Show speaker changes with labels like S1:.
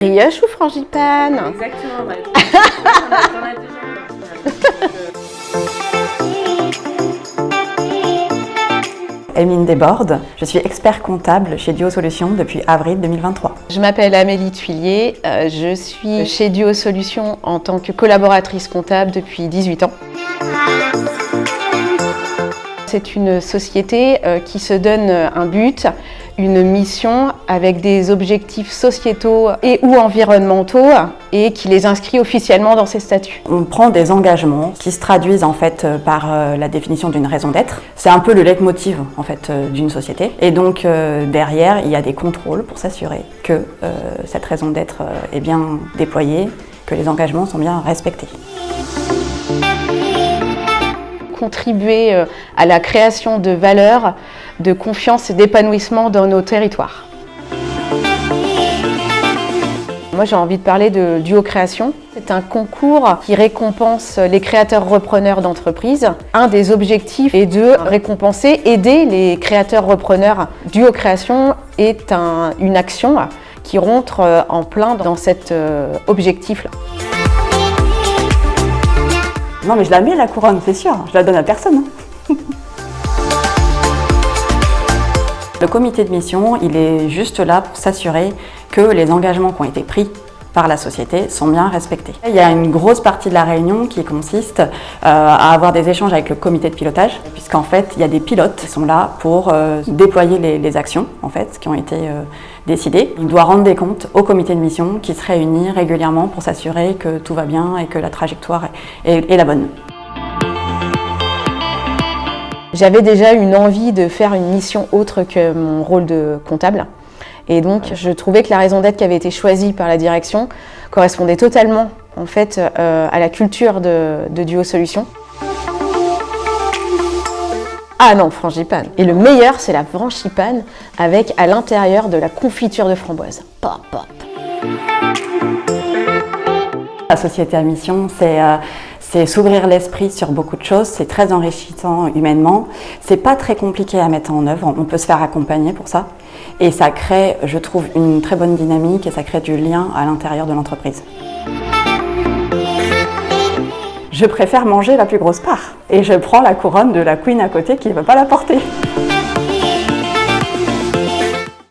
S1: Brioche ou frangipane?
S2: Exactement, ouais. T'en as déjà
S3: Emeline Desbordes, je suis expert comptable chez Duo Solutions depuis avril 2023.
S1: Je m'appelle Amélie Thuillier, je suis chez Duo Solutions en tant que collaboratrice comptable depuis 18 ans. C'est une société qui se donne un but, une mission avec des objectifs sociétaux et ou environnementaux et qui les inscrit officiellement dans ses statuts.
S3: On prend des engagements qui se traduisent en fait par la définition d'une raison d'être. C'est un peu le leitmotiv en fait d'une société. Et donc derrière, il y a des contrôles pour s'assurer que cette raison d'être est bien déployée, que les engagements sont bien respectés.
S1: Contribuer à la création de valeurs, de confiance et d'épanouissement dans nos territoires. Moi, j'ai envie de parler de Duo Création. C'est un concours qui récompense les créateurs-repreneurs d'entreprises. Un des objectifs est de récompenser, aider les créateurs-repreneurs. Duo Création est une action qui rentre en plein dans cet objectif-là.
S3: Non mais je la mets la couronne, c'est sûr, je la donne à personne. Le comité de mission, il est juste là pour s'assurer que les engagements qui ont été pris par la société sont bien respectés. Il y a une grosse partie de la réunion qui consiste à avoir des échanges avec le comité de pilotage, puisqu'en fait, il y a des pilotes qui sont là pour déployer les actions en fait, qui ont été décidées. Il doit rendre des comptes au comité de mission qui se réunit régulièrement pour s'assurer que tout va bien et que la trajectoire est la bonne.
S1: J'avais déjà une envie de faire une mission autre que mon rôle de comptable. Et donc, je trouvais que la raison d'être qui avait été choisie par la direction correspondait totalement en fait, à la culture de Duo Solutions. Ah non, frangipane. Et le meilleur, c'est la frangipane avec à l'intérieur de la confiture de framboise. Pop, pop.
S3: La société à mission, c'est s'ouvrir l'esprit sur beaucoup de choses, c'est très enrichissant humainement, c'est pas très compliqué à mettre en œuvre, on peut se faire accompagner pour ça et ça crée, je trouve, une très bonne dynamique et ça crée du lien à l'intérieur de l'entreprise. Je préfère manger la plus grosse part et je prends la couronne de la queen à côté qui ne veut pas la porter.